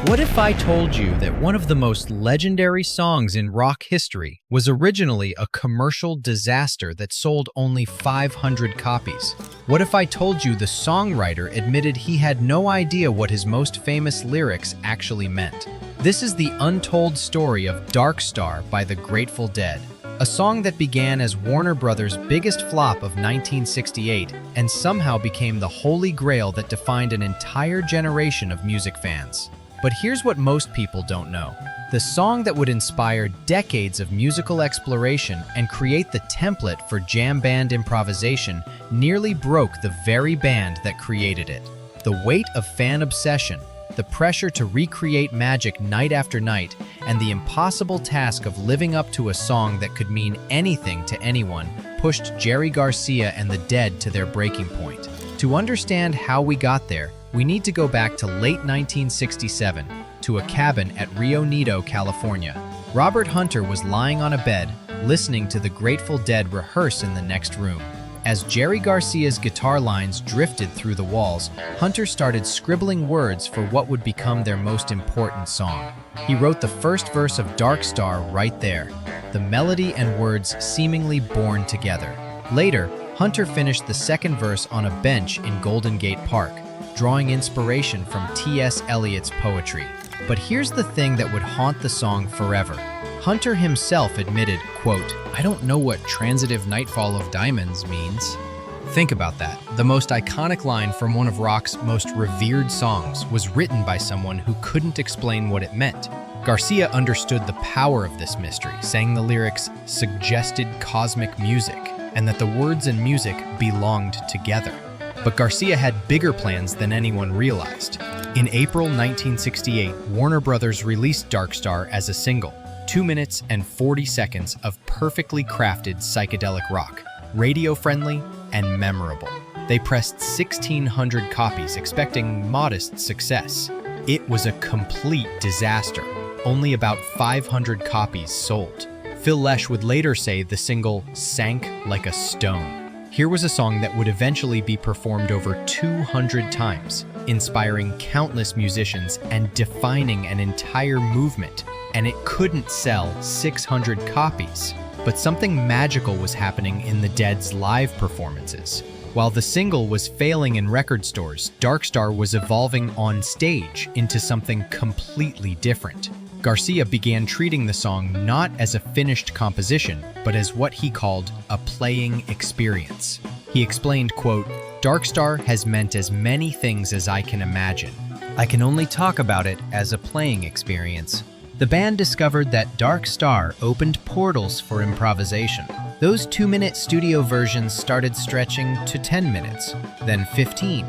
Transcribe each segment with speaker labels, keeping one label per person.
Speaker 1: What if I told you that one of the most legendary songs in rock history was originally a commercial disaster that sold only 500 copies? What if I told you the songwriter admitted he had no idea what his most famous lyrics actually meant? This is the untold story of Dark Star by the Grateful Dead, a song that began as Warner Brothers' biggest flop of 1968 and somehow became the holy grail that defined an entire generation of music fans. But here's what most people don't know. The song that would inspire decades of musical exploration and create the template for jam band improvisation nearly broke the very band that created it. The weight of fan obsession, the pressure to recreate magic night after night, and the impossible task of living up to a song that could mean anything to anyone pushed Jerry Garcia and the Dead to their breaking point. To understand how we got there, we need to go back to late 1967, to a cabin at Rio Nido, California. Robert Hunter was lying on a bed, listening to the Grateful Dead rehearse in the next room. As Jerry Garcia's guitar lines drifted through the walls, Hunter started scribbling words for what would become their most important song. He wrote the first verse of Dark Star right there, the melody and words seemingly born together. Later, Hunter finished the second verse on a bench in Golden Gate Park, drawing inspiration from T.S. Eliot's poetry. But here's the thing that would haunt the song forever. Hunter himself admitted, quote, "I don't know what transitive nightfall of diamonds means." Think about that. The most iconic line from one of rock's most revered songs was written by someone who couldn't explain what it meant. Garcia understood the power of this mystery, saying the lyrics suggested cosmic music, and that the words and music belonged together. But Garcia had bigger plans than anyone realized. In April 1968, Warner Brothers released Dark Star as a single, 2 minutes and 40 seconds of perfectly crafted psychedelic rock, radio-friendly and memorable. They pressed 1,600 copies, expecting modest success. It was a complete disaster. Only about 500 copies sold. Phil Lesh would later say the single sank like a stone. Here was a song that would eventually be performed over 200 times, inspiring countless musicians and defining an entire movement. And it couldn't sell 600 copies. But something magical was happening in the Dead's live performances. While the single was failing in record stores, Dark Star was evolving on stage into something completely different. Garcia began treating the song not as a finished composition, but as what he called a playing experience. He explained, quote, "Dark Star has meant as many things as I can imagine. I can only talk about it as a playing experience." The band discovered that Dark Star opened portals for improvisation. Those 2-minute studio versions started stretching to 10 minutes, then 15,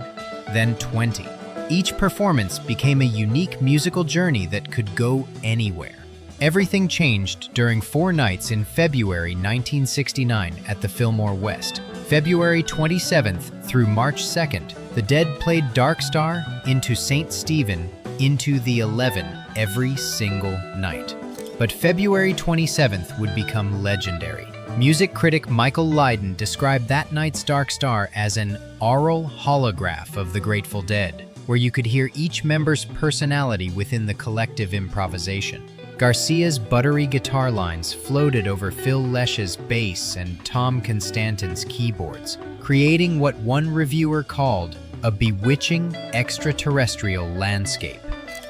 Speaker 1: then 20. Each performance became a unique musical journey that could go anywhere. Everything changed during 4 nights in February 1969 at the Fillmore West. February 27th through March 2nd, the Dead played Dark Star into St. Stephen into the 11 every single night. But February 27th would become legendary. Music critic Michael Lydon described that night's Dark Star as an aural holograph of the Grateful Dead, where you could hear each member's personality within the collective improvisation. Garcia's buttery guitar lines floated over Phil Lesh's bass and Tom Constantin's keyboards, creating what one reviewer called a bewitching extraterrestrial landscape.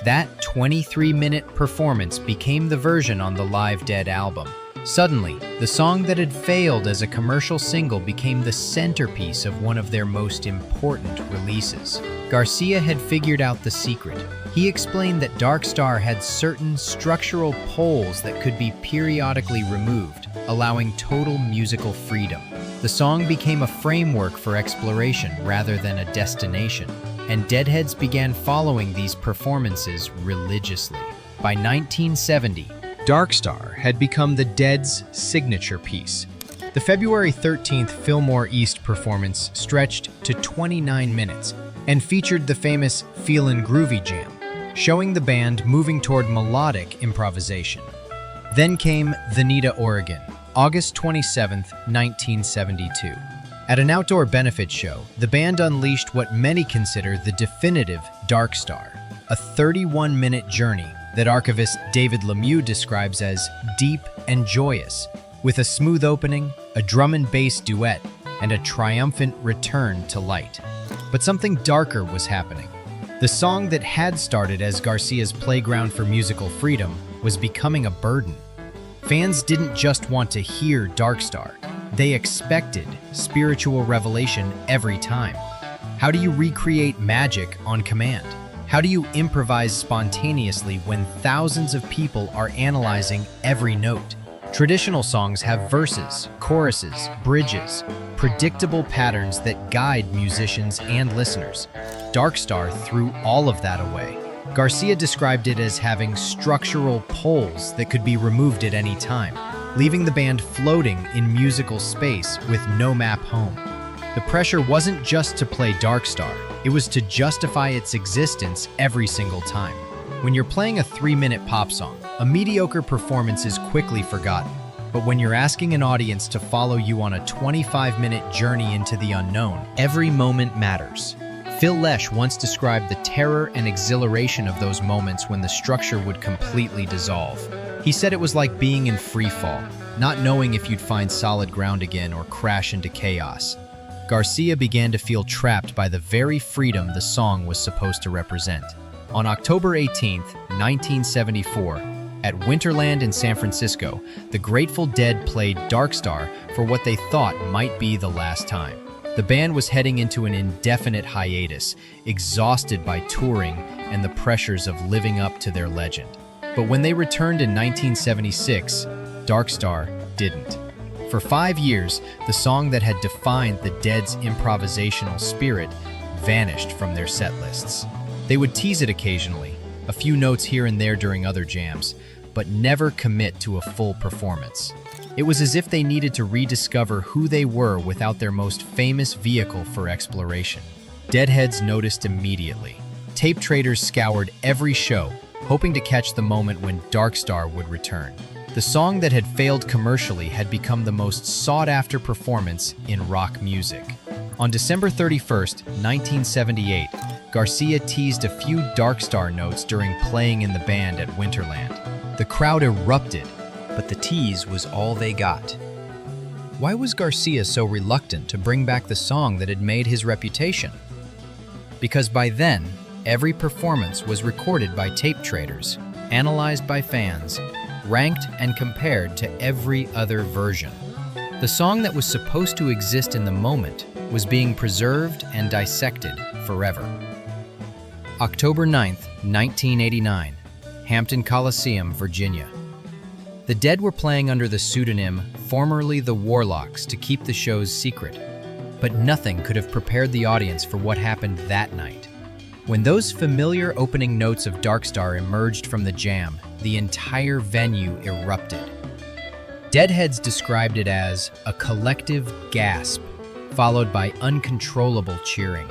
Speaker 1: That 23-minute performance became the version on the Live Dead album. Suddenly, the song that had failed as a commercial single became the centerpiece of one of their most important releases. Garcia had figured out the secret. He explained that Dark Star had certain structural poles that could be periodically removed, allowing total musical freedom. The song became a framework for exploration rather than a destination, and Deadheads began following these performances religiously. By 1970, Dark Star had become the Dead's signature piece. The February 13th Fillmore East performance stretched to 29 minutes and featured the famous Feelin' Groovy jam, showing the band moving toward melodic improvisation. Then came Veneta, Oregon, August 27th, 1972. At an outdoor benefit show, the band unleashed what many consider the definitive Dark Star, a 31-minute journey that archivist David Lemieux describes as deep and joyous, with a smooth opening, a drum and bass duet, and a triumphant return to light. But something darker was happening. The song that had started as Garcia's playground for musical freedom was becoming a burden. Fans didn't just want to hear Dark Star. They expected spiritual revelation every time. How do you recreate magic on command? How do you improvise spontaneously when thousands of people are analyzing every note? Traditional songs have verses, choruses, bridges, predictable patterns that guide musicians and listeners. Dark Star threw all of that away. Garcia described it as having structural poles that could be removed at any time, leaving the band floating in musical space with no map home. The pressure wasn't just to play Dark Star, it was to justify its existence every single time. When you're playing a 3-minute pop song, a mediocre performance is quickly forgotten. But when you're asking an audience to follow you on a 25-minute journey into the unknown, every moment matters. Phil Lesh once described the terror and exhilaration of those moments when the structure would completely dissolve. He said it was like being in free fall, not knowing if you'd find solid ground again or crash into chaos. Garcia began to feel trapped by the very freedom the song was supposed to represent. On October 18, 1974, at Winterland in San Francisco, the Grateful Dead played Dark Star for what they thought might be the last time. The band was heading into an indefinite hiatus, exhausted by touring and the pressures of living up to their legend. But when they returned in 1976, Dark Star didn't. For 5 years, the song that had defined the Dead's improvisational spirit vanished from their set lists. They would tease it occasionally, a few notes here and there during other jams, but never commit to a full performance. It was as if they needed to rediscover who they were without their most famous vehicle for exploration. Deadheads noticed immediately. Tape traders scoured every show, hoping to catch the moment when Dark Star would return. The song that had failed commercially had become the most sought-after performance in rock music. On December 31st, 1978, Garcia teased a few Dark Star notes during playing in the band at Winterland. The crowd erupted, but the tease was all they got. Why was Garcia so reluctant to bring back the song that had made his reputation? Because by then, every performance was recorded by tape traders, analyzed by fans, ranked and compared to every other version. The song that was supposed to exist in the moment was being preserved and dissected forever. October 9th, 1989, Hampton Coliseum, Virginia. The Dead were playing under the pseudonym formerly the Warlocks to keep the show's secret, but nothing could have prepared the audience for what happened that night. When those familiar opening notes of Dark Star emerged from the jam, the entire venue erupted. Deadheads described it as a collective gasp, followed by uncontrollable cheering.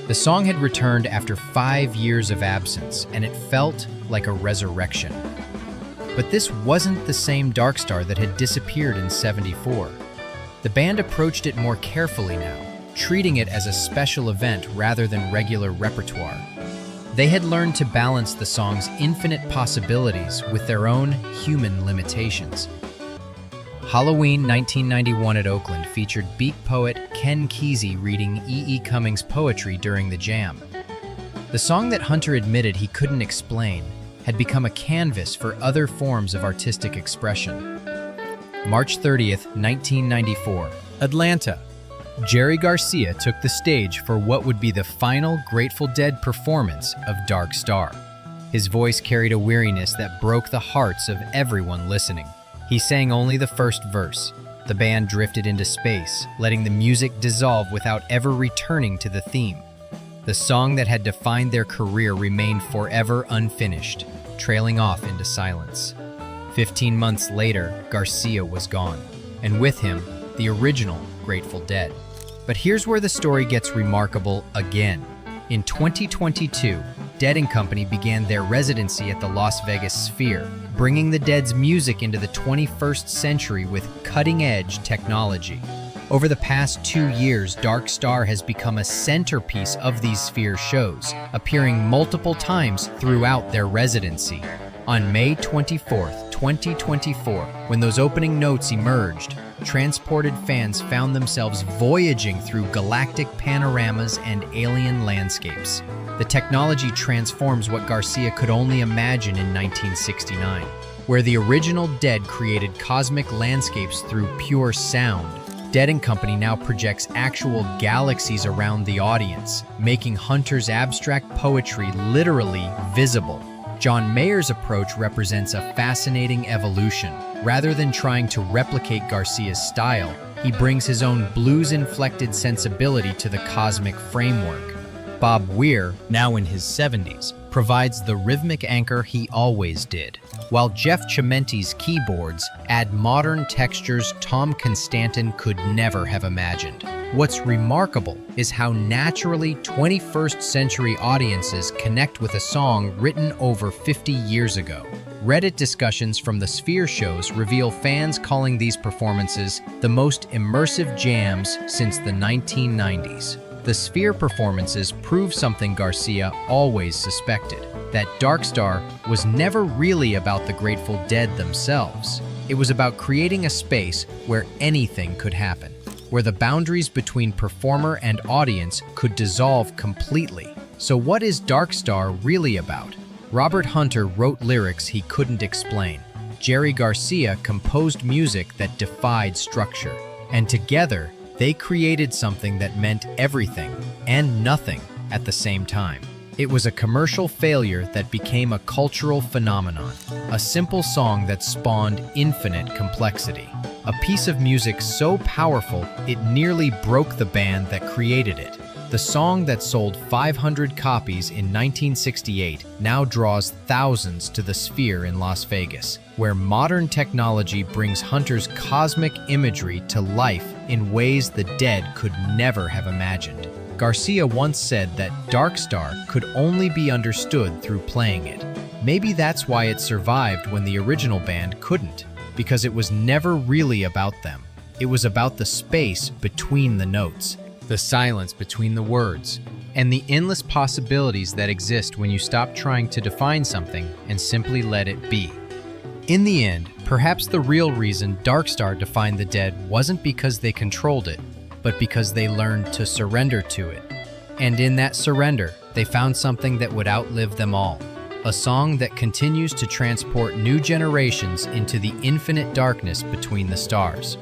Speaker 1: The song had returned after 5 years of absence, and it felt like a resurrection. But this wasn't the same Dark Star that had disappeared in '74. The band approached it more carefully now, treating it as a special event rather than regular repertoire. They had learned to balance the song's infinite possibilities with their own human limitations. Halloween 1991 at Oakland featured beat poet Ken Kesey reading E. Cummings' poetry during the jam. The song that Hunter admitted he couldn't explain had become a canvas for other forms of artistic expression. March 30th, 1994, Atlanta. Jerry Garcia took the stage for what would be the final Grateful Dead performance of Dark Star. His voice carried a weariness that broke the hearts of everyone listening. He sang only the first verse. The band drifted into space, letting the music dissolve without ever returning to the theme. The song that had defined their career remained forever unfinished, trailing off into silence. 15 months later, Garcia was gone, and with him, the original Grateful Dead. But here's where the story gets remarkable again. In 2022, Dead & Company began their residency at the Las Vegas Sphere, bringing the Dead's music into the 21st century with cutting-edge technology. Over the past 2 years, Dark Star has become a centerpiece of these Sphere shows, appearing multiple times throughout their residency. On May 24th, 2024, when those opening notes emerged, transported fans found themselves voyaging through galactic panoramas and alien landscapes. The technology transforms what Garcia could only imagine in 1969, where the original Dead created cosmic landscapes through pure sound. Dead & Company now projects actual galaxies around the audience, making Hunter's abstract poetry literally visible. John Mayer's approach represents a fascinating evolution. Rather than trying to replicate Garcia's style, he brings his own blues-inflected sensibility to the cosmic framework. Bob Weir, now in his 70s, provides the rhythmic anchor he always did, while Jeff Chimenti's keyboards add modern textures Tom Constantin could never have imagined. What's remarkable is how naturally 21st century audiences connect with a song written over 50 years ago. Reddit discussions from the Sphere shows reveal fans calling these performances the most immersive jams since the 1990s. The Sphere performances prove something Garcia always suspected, that Dark Star was never really about the Grateful Dead themselves. It was about creating a space where anything could happen, where the boundaries between performer and audience could dissolve completely. So what is Dark Star really about? Robert Hunter wrote lyrics he couldn't explain. Jerry Garcia composed music that defied structure. And together, they created something that meant everything and nothing at the same time. It was a commercial failure that became a cultural phenomenon, a simple song that spawned infinite complexity. A piece of music so powerful it nearly broke the band that created it. The song that sold 500 copies in 1968 now draws thousands to the Sphere in Las Vegas, where modern technology brings Hunter's cosmic imagery to life in ways the Dead could never have imagined. Garcia once said that Dark Star could only be understood through playing it. Maybe that's why it survived when the original band couldn't, because it was never really about them. It was about the space between the notes, the silence between the words, and the endless possibilities that exist when you stop trying to define something and simply let it be. In the end, perhaps the real reason Dark Star defined the Dead wasn't because they controlled it, but because they learned to surrender to it. And in that surrender, they found something that would outlive them all. A song that continues to transport new generations into the infinite darkness between the stars.